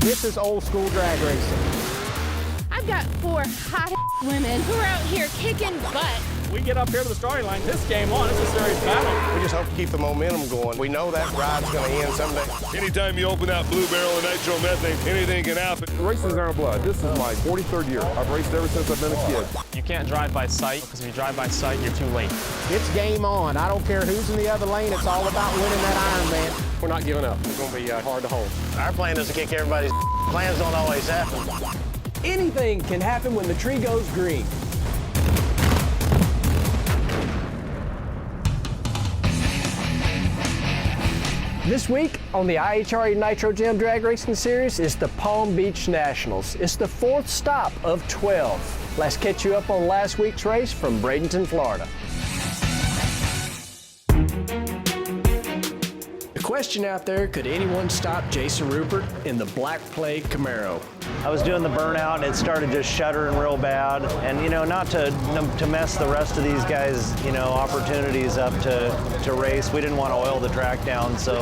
This is old school drag racing. I've got 4 hot women who are out here kicking butt. We get up here to the starting line. This game on, it's a serious battle. We just hope to keep the momentum going. We know that ride's going to end someday. Anytime you open that blue barrel of nitro-methane, anything can happen. Racing's in our blood. This is my 43rd year. I've raced ever since I've been a kid. You can't drive by sight, because if you drive by sight, you're too late. It's game on. I don't care who's in the other lane. It's all about winning that Ironman. We're not giving up. It's going to be hard to hold. Our plan is to kick everybody's plans don't always happen. Anything can happen when the tree goes green. This week on the IHRA Nitro Jam Drag Racing Series is the Palm Beach Nationals. It's the 4th stop of 12. Let's catch you up on last week's race from Bradenton, Florida. The question out there, could anyone stop Jason Rupert in the Black Plague Camaro? I was doing the burnout and it started just shuddering real bad. And, you know, not to mess the rest of these guys, you know, opportunities up to race. We didn't want to oil the track down, so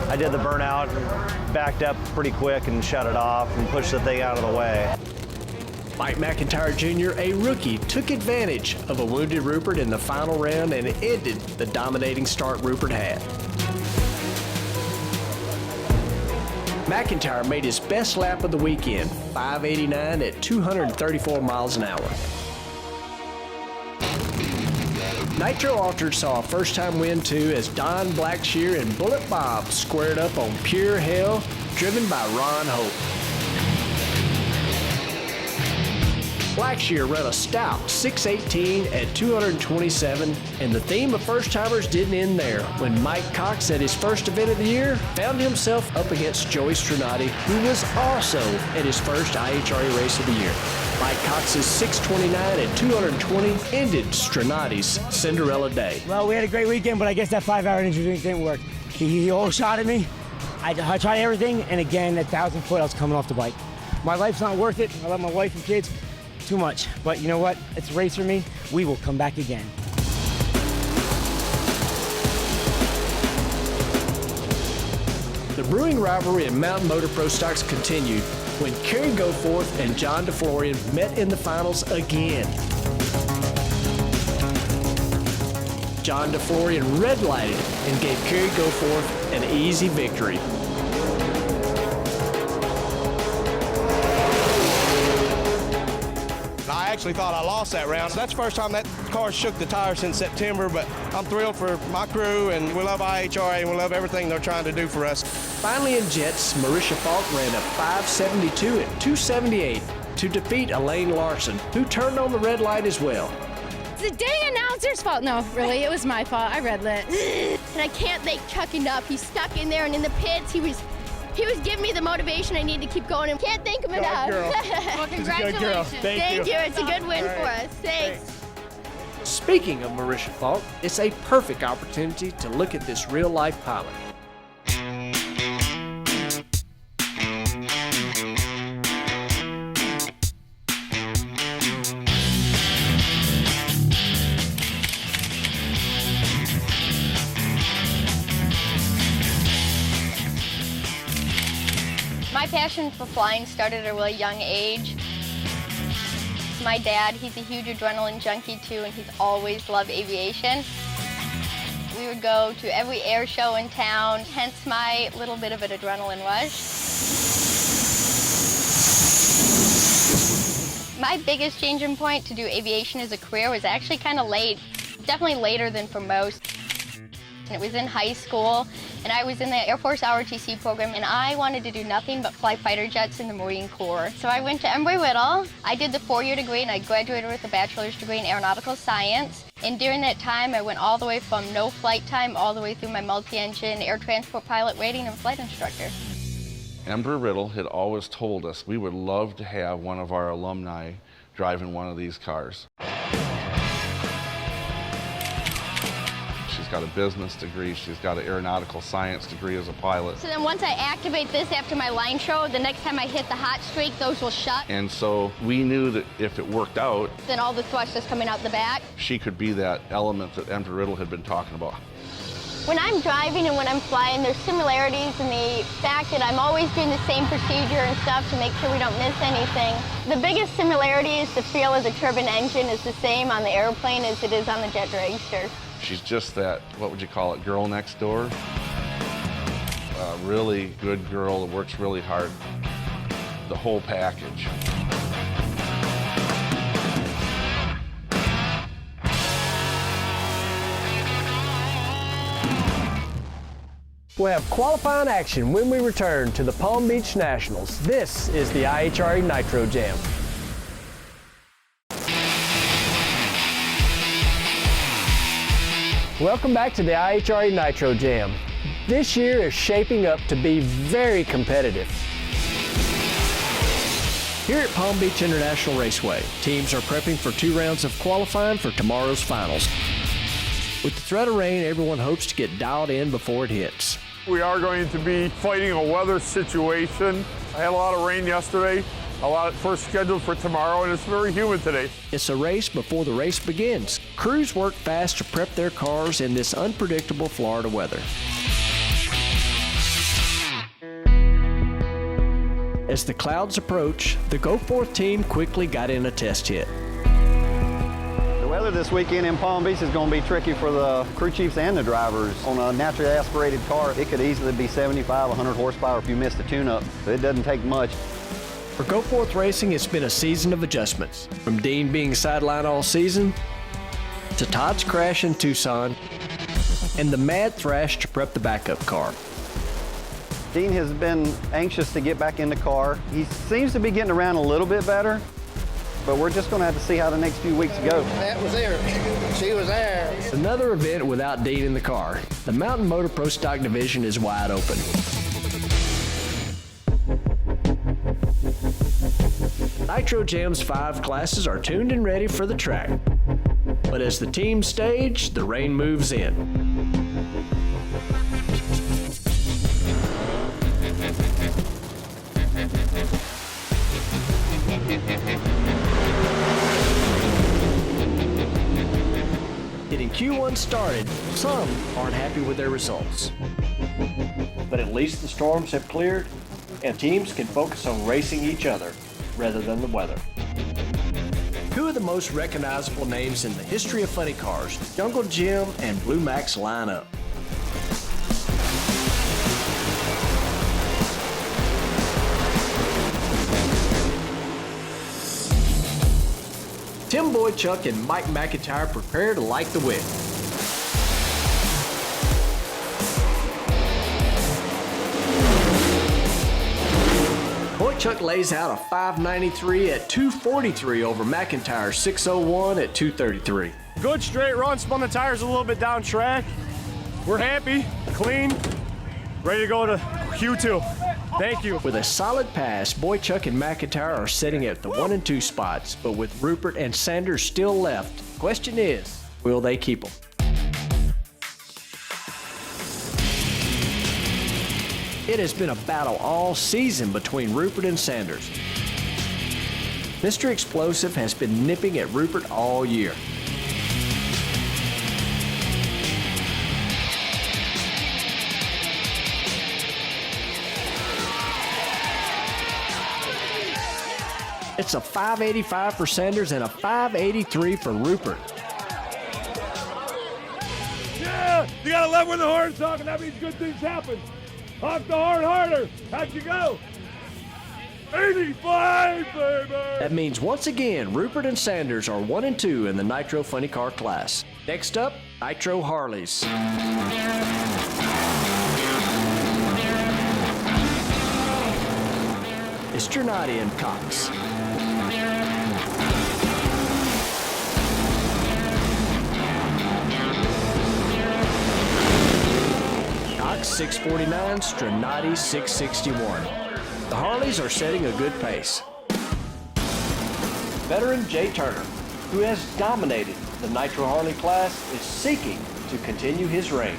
I did the burnout, backed up pretty quick and shut it off and pushed the thing out of the way. Mike McIntyre Jr., a rookie, took advantage of a wounded Rupert in the final round and ended the dominating start Rupert had. McIntyre made his best lap of the weekend, 589 at 234 miles an hour. Nitro Altered saw a first-time win too as Don Blackshear and Bullet Bob squared up on pure hell, driven by Ron Hope. Blackshear ran a stout 6:18 at 227, and the theme of first-timers didn't end there when Mike Cox at his first event of the year found himself up against Joey Strinati, who was also at his first IHRA race of the year. Mike Cox's 6:29 at 220 ended Strinati's Cinderella day. Well, we had a great weekend, but I guess that 5-hour energy drink didn't work. He all shot at me. I tried everything, and again, at 1,000 foot, I was coming off the bike. My life's not worth it. I love my wife and kids too much, but you know what? It's a race for me. We will come back again. The brewing rivalry at Mountain Motor Pro Stocks continued when Kerry Goforth and John DeFlorian met in the finals again. John DeFlorian red-lighted and gave Kerry Goforth an easy victory. I actually thought I lost that round. So that's the first time that car shook the tire since September, but I'm thrilled for my crew, and we love IHRA, and we love everything they're trying to do for us. Finally in Jets, Marisha Falk ran a 5:72 at 278 to defeat Elaine Larson, who turned on the red light as well. It's the dang announcer's fault. No, really, it was my fault. I red lit. And I can't thank Chuck enough. He's stuck in there and in the pits. He was giving me the motivation I need to keep going. Can't thank him enough. Well, congratulations. Thank you. It's a good win for us. Thanks. Speaking of Marisha Falk, it's a perfect opportunity to look at this real-life pilot. My passion for flying started at a really young age. My dad, he's a huge adrenaline junkie too, and he's always loved aviation. We would go to every air show in town, hence my little bit of an adrenaline rush. My biggest changing point to do aviation as a career was actually kind of late, definitely later than for most. And it was in high school, and I was in the Air Force ROTC program, and I wanted to do nothing but fly fighter jets in the Marine Corps. So I went to Embry-Riddle. I did the 4-year degree, and I graduated with a bachelor's degree in aeronautical science. And during that time, I went all the way from no flight time all the way through my multi-engine air transport pilot rating and flight instructor. Embry-Riddle had always told us we would love to have one of our alumni driving one of these cars. She's got a business degree, she's got an aeronautical science degree as a pilot. So then once I activate this after my line show, the next time I hit the hot streak, those will shut. And so we knew that if it worked out, then all the thrust is coming out the back. she could be that element that Embry-Riddle had been talking about. When I'm driving and when I'm flying, there's similarities in the fact that I'm always doing the same procedure and stuff to make sure we don't miss anything. The biggest similarity is the feel of the turbine engine is the same on the airplane as it is on the jet dragster. She's just that, what would you call it, girl next door? A really good girl that works really hard. The whole package. We'll have qualifying action when we return to the Palm Beach Nationals. This is the IHRA Nitro Jam. Welcome back to the IHRA Nitro Jam. This year is shaping up to be very competitive. Here at Palm Beach International Raceway, teams are prepping for 2 rounds of qualifying for tomorrow's finals. With the threat of rain, everyone hopes to get dialed in before it hits. We are going to be fighting a weather situation. I had a lot of rain yesterday, a lot first scheduled for tomorrow, and it's very humid today. It's a race before the race begins. Crews work fast to prep their cars in this unpredictable Florida weather. As the clouds approach, the Go Forth team quickly got in a test hit. The weather this weekend in Palm Beach is going to be tricky for the crew chiefs and the drivers. On a naturally aspirated car, it could easily be 75, 100 horsepower if you missed a tune-up. But it doesn't take much. For Go Forth Racing, it's been a season of adjustments. From Dean being sidelined all season, to Todd's crash in Tucson, and the mad thrash to prep the backup car. Dean has been anxious to get back in the car. He seems to be getting around a little bit better, but we're just going to have to see how the next few weeks go. That was there. She was there. Another event without Dean in the car. The Mountain Motor Pro Stock division is wide open. Nitro Jam's 5 classes are tuned and ready for the track. But as the team stage, the rain moves in. Getting Q1 started, some aren't happy with their results. But at least the storms have cleared, and teams can focus on racing each other rather than the weather. 2 of the most recognizable names in the history of funny cars, Jungle Jim and Blue Max, line up. Tim Boychuk and Mike McIntyre prepare to light the wick. Boychuk lays out a 593 at 243 over McIntyre's 601 at 233. Good straight run, spun the tires a little bit down track. We're happy, clean, ready to go to Q2. Thank you. With a solid pass, Boychuk and McIntyre are sitting at the 1 and 2 spots, but with Rupert and Sanders still left, the question is, will they keep them? It has been a battle all season between Rupert and Sanders. Mr. Explosive has been nipping at Rupert all year. It's a 585 for Sanders and a 583 for Rupert. Yeah, you gotta love when the horn's talking. That means good things happen. Honk the horn harder. How'd you go? 85, baby! That means once again, Rupert and Sanders are 1 and 2 in the Nitro Funny Car class. Next up, Nitro Harleys. It's Gernati and Cox. Cox 649, Strinati 661. The Harleys are setting a good pace. Veteran Jay Turner, who has dominated the Nitro Harley class, is seeking to continue his reign.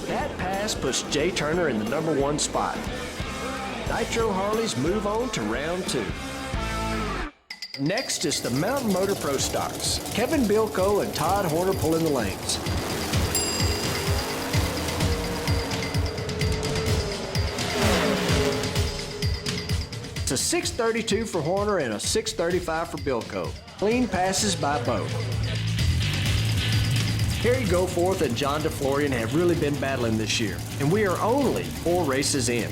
That pass puts Jay Turner in the #1 spot. Nitro Harleys move on to round 2. Next is the Mountain Motor Pro Stocks. Kevin Bilko and Todd Horner pulling the lanes. It's a 632 for Horner and a 635 for Bilko. Clean passes by both. Harry Goforth and John DeFlorian have really been battling this year, and we are only 4 races in.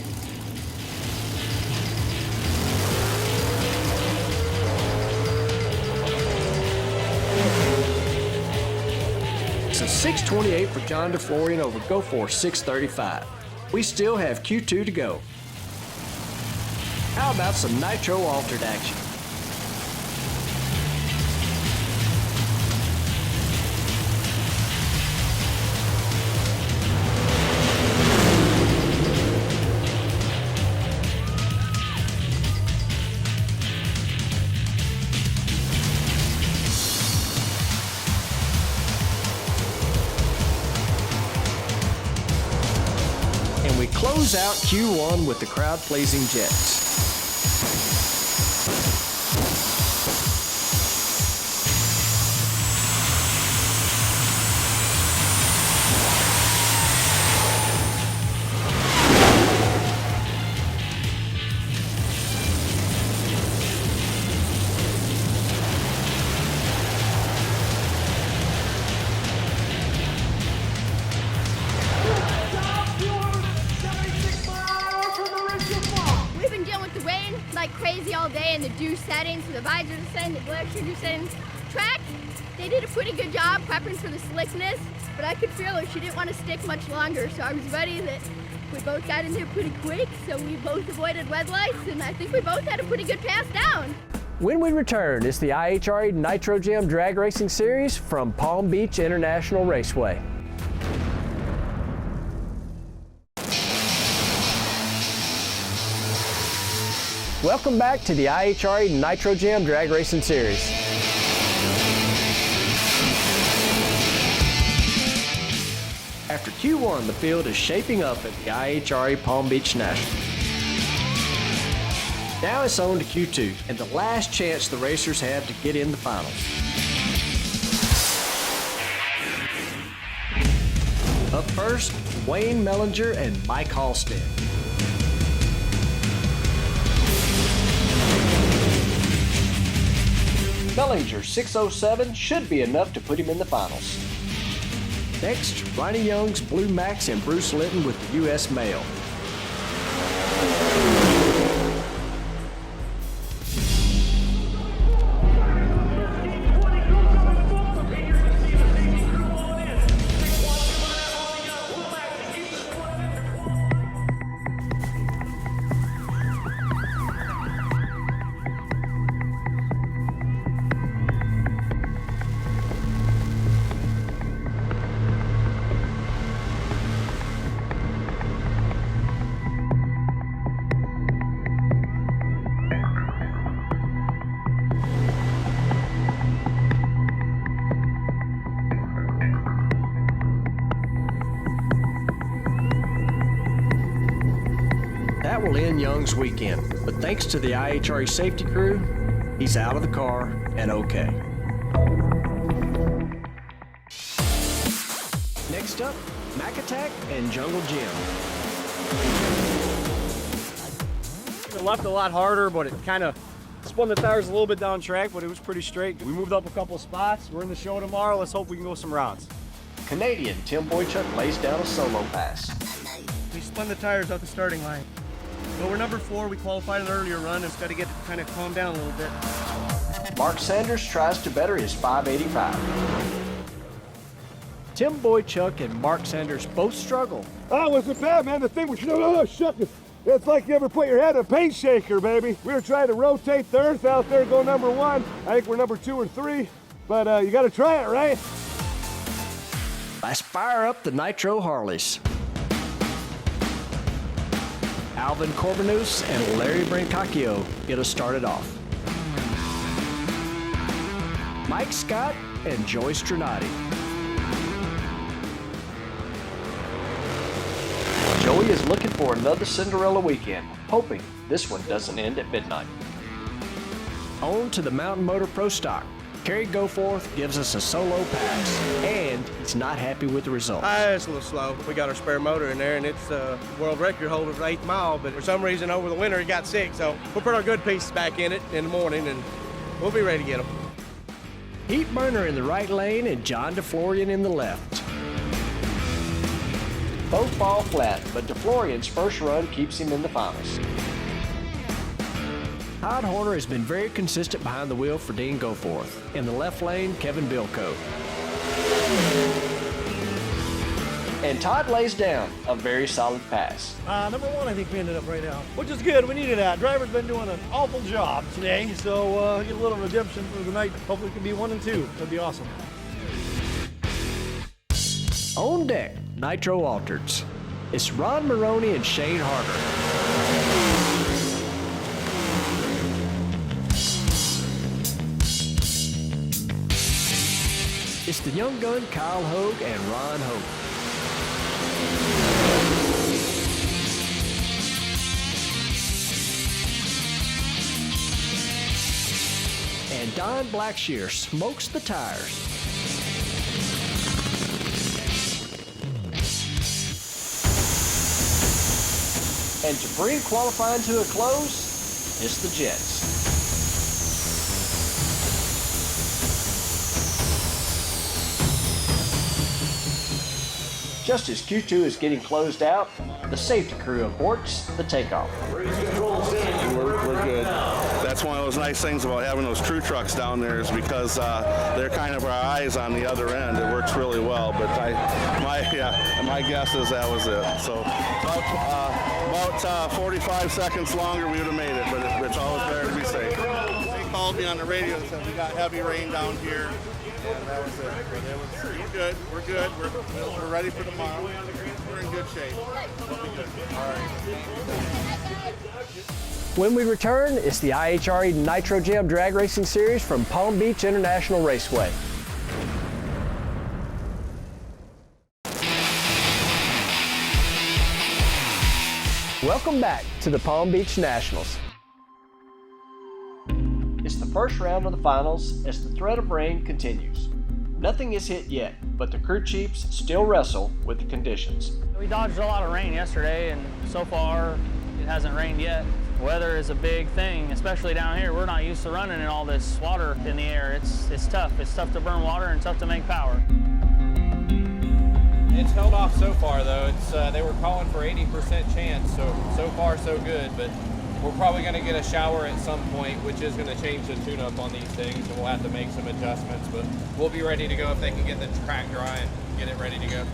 It's a 628 for John DeFlorian over Goforth's 635. We still have Q2 to go. How about some Nitro altered action? And we close out Q1 with the crowd-pleasing jets. We've been dealing with the rain like crazy all day and the dew setting, so the visors are setting, the glacier dew setting. Track, they did a pretty good job prepping for the slickness, but I could feel her. She didn't want to stick much longer, so I was ready that we both got in there pretty quick, so we both avoided red lights, and I think we both had a pretty good pass down. When we return, it's the IHRA Nitro Jam Drag Racing Series from Palm Beach International Raceway. Welcome back to the IHRA Nitro Jam Drag Racing Series. After Q1, the field is shaping up at the IHRA Palm Beach National. Now it's on to Q2, and the last chance the racers have to get in the finals. Up first, Wayne Mellinger and Mike Halstead. Mellinger's 607 should be enough to put him in the finals. Next, Ronnie Young's Blue Max and Bruce Linton with the U.S. Mail. That will end Young's weekend, but thanks to the IHRA safety crew, he's out of the car and okay. Next up, Mac Attack and Jungle Jim. It left a lot harder, but it kind of spun the tires a little bit down track, but it was pretty straight. We moved up a couple of spots. We're in the show tomorrow. Let's hope we can go some rounds. Canadian Tim Boychuk lays down a solo pass. We spun the tires out the starting line. But we're number 4. We qualified an earlier run. It's got to get kind of calmed down a little bit. Mark Sanders tries to better his 585. Tim Boychuk and Mark Sanders both struggle. Oh, it wasn't bad, man. The thing was, shook it. It's like you ever put your head in a paint shaker, baby. We were trying to rotate the earth out there, go number 1. I think we're number 2 or 3, but you got to try it, right? Let's fire up the Nitro Harleys. Alvin Corbinus and Larry Brancacchio get us started off. Mike Scott and Joey Strinati. Joey is looking for another Cinderella weekend, hoping this one doesn't end at midnight. On to the Mountain Motor Pro Stock. Kerry Goforth gives us a solo pass, and he's not happy with the results. It's a little slow. We got our spare motor in there, and it's a world record holder for 8th mile, but for some reason over the winter it got sick, so we'll put our good pieces back in it in the morning, and we'll be ready to get them. Heat Burner in the right lane and John DeFlorian in the left. Both fall flat, but DeFlorian's first run keeps him in the finals. Todd Horner has been very consistent behind the wheel for Dean Goforth. In the left lane, Kevin Bilko. And Todd lays down a very solid pass. Number 1, I think we ended up right now, which is good. We needed that. Driver's been doing an awful job today, so get a little redemption for the night. Hopefully it can be 1 and 2. That'd be awesome. On deck, Nitro Altereds. It's Ron Maroney and Shane Harder. It's the young gun Kyle Hogue and Ron Hogue. And Don Blackshear smokes the tires. And to bring qualifying to a close, it's the Jets. Just as Q2 is getting closed out, the safety crew aborts the takeoff. We're good. That's one of those nice things about having those crew trucks down there is because they're kind of our eyes on the other end. It works really well, but my guess is that was it. So about 45 seconds longer, we would have made it, but it's always better to be safe. They called me on the radio and said we got heavy rain down here. And that was it. But we're good. We're good. We're ready for tomorrow. We're in good shape. We'll be good. All right. When we return, it's the IHRA Nitro Jam Drag Racing Series from Palm Beach International Raceway. Welcome back to the Palm Beach Nationals. It's the first round of the finals as the threat of rain continues. Nothing is hit yet, but the crew chiefs still wrestle with the conditions. We dodged a lot of rain yesterday, and so far it hasn't rained yet. Weather is a big thing, especially down here. We're not used to running in all this water in the air. It's tough. It's tough to burn water and tough to make power. It's held off so far, though. They were calling for 80% chance, so far so good, but we're probably going to get a shower at some point, which is going to change the tune-up on these things, and we'll have to make some adjustments, but we'll be ready to go if they can get the track dry and get it ready to go.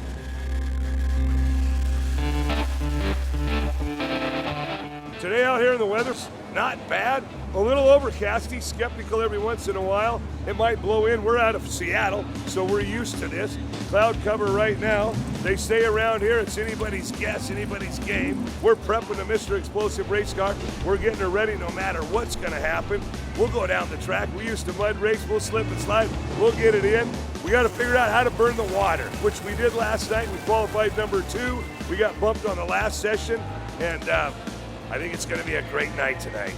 Today out here in the weather's not bad. A little overcasty, skeptical every once in a while. It might blow in. We're out of Seattle, so we're used to this. Cloud cover right now. They say around here it's anybody's guess, anybody's game. We're prepping a Mr. Explosive race car. We're getting her ready no matter what's gonna happen. We'll go down the track. We used to mud race. We'll slip and slide. We'll get it in. We gotta figure out how to burn the water, which we did last night. We qualified number 2. We got bumped on the last session, and I think it's gonna be a great night tonight.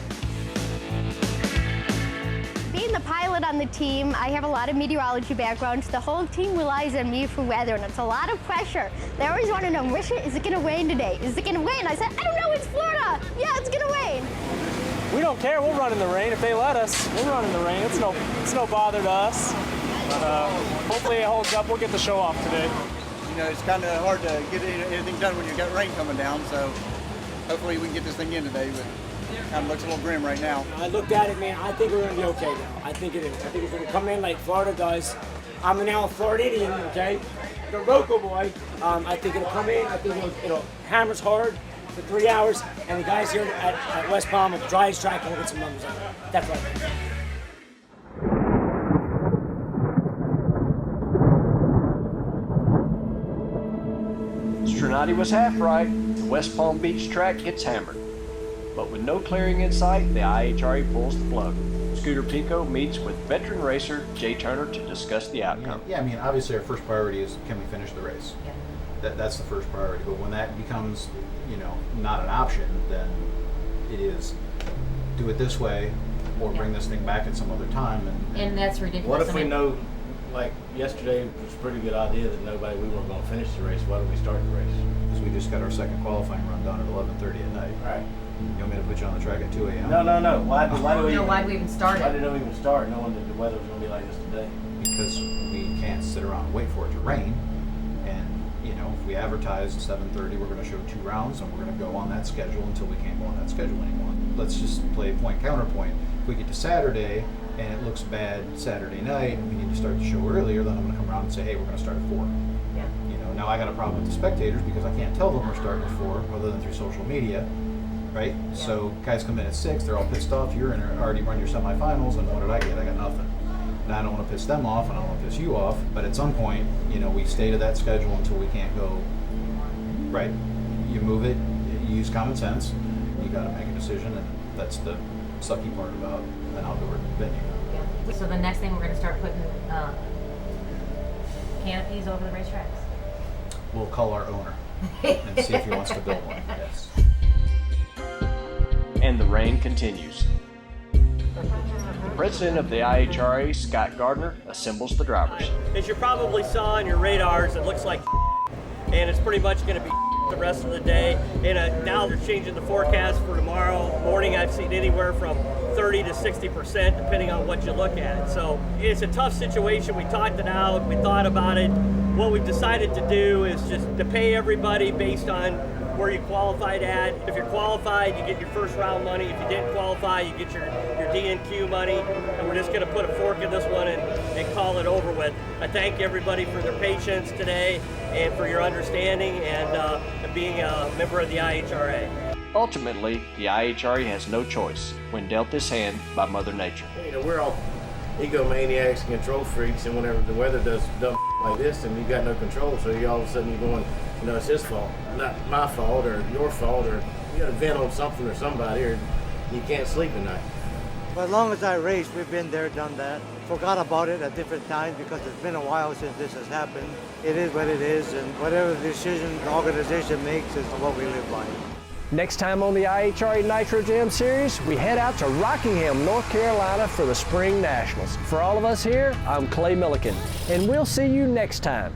Being the pilot on the team, I have a lot of meteorology background. So the whole team relies on me for weather, and it's a lot of pressure. They always want to know, Marisha, is it going to rain today? Is it going to rain? I said, I don't know, it's Florida. Yeah, it's going to rain. We don't care. We'll run in the rain if they let us. We'll run in the rain. It's no bother to us. But hopefully it holds up. We'll get the show off today. You know, it's kind of hard to get anything done when you've got rain coming down. So hopefully we can get this thing in today. But kind of looks a little grim right now. I looked at it, man. I think we're going to be okay now. I think it is. I think it's going to come in like Florida does. I'm now a Floridian, okay? The local boy. I think it'll come in. I think it'll hammers hard for 3 hours. And the guys here at West Palm will dry his track and we'll get some numbers on it. That's right. Strinati was half right. The West Palm Beach track gets hammered. But with no clearing in sight, the IHRA pulls the plug. Scooter Pico meets with veteran racer Jay Turner to discuss the outcome. Yeah, I mean, obviously our first priority is can we finish the race? Yeah. That's the first priority. But when that becomes, you know, not an option, then it is do it this way or bring this thing back at some other time. And that's ridiculous. What if we know, like yesterday, it was a pretty good idea that we weren't going to finish the race. Why don't we start the race? Because we just got our second qualifying run done at 11:30 at night. Right. You want me to put you on the track at 2 a.m.? No. Why do we even start it? Why did we even start knowing that the weather was going to be like this today? Because we can't sit around and wait for it to rain. And, you know, if we advertise at 7:30, we're going to show 2 rounds, and we're going to go on that schedule until we can't go on that schedule anymore. Let's just play point counterpoint. If we get to Saturday and it looks bad Saturday night and we need to start the show earlier, then I'm going to come around and say, hey, we're going to start at 4. Yeah. You know, now I got a problem with the spectators because I can't tell them we're starting at 4 other than through social media, right? Yeah. So guys come in at 6, they're all pissed off. You're in already run your semifinals, and what did I get? I got nothing. And I don't want to piss them off, and I don't want to piss you off. But at some point, you know, we stay to that schedule until we can't go. Right? You move it. You use common sense. You got to make a decision, and that's the sucky part about an outdoor venue. Yeah. So the next thing we're going to start putting canopies over the racetracks. We'll call our owner and see if he wants to build one. Yes. And the rain continues. The president of the IHRA, Scott Gardner, assembles the drivers. As you probably saw on your radars, it looks like and it's pretty much going to be the rest of the day. And now they're changing the forecast for tomorrow morning. I've seen anywhere from 30 to 60%, depending on what you look at. So it's a tough situation. We talked it out. We thought about it. What we've decided to do is just to pay everybody based on where you qualified at. If you're qualified, you get your first round money. If you didn't qualify, you get your DNQ money. And we're just going to put a fork in this one and call it over with. I thank everybody for their patience today and for your understanding and being a member of the IHRA. Ultimately, the IHRA has no choice when dealt this hand by Mother Nature. You know, we're all egomaniacs and control freaks, and whenever the weather does dumb like this, and you've got no control, so you all of a sudden you're going, you know, it's his fault, not my fault or your fault, or you got to vent on something or somebody, or you can't sleep at night. For as long as I raced, we've been there, done that. Forgot about it at different times because it's been a while since this has happened. It is what it is, and whatever decision the organization makes is what we live by. Next time on the IHRA Nitro Jam series, we head out to Rockingham, North Carolina for the Spring Nationals. For all of us here, I'm Clay Millican, and we'll see you next time.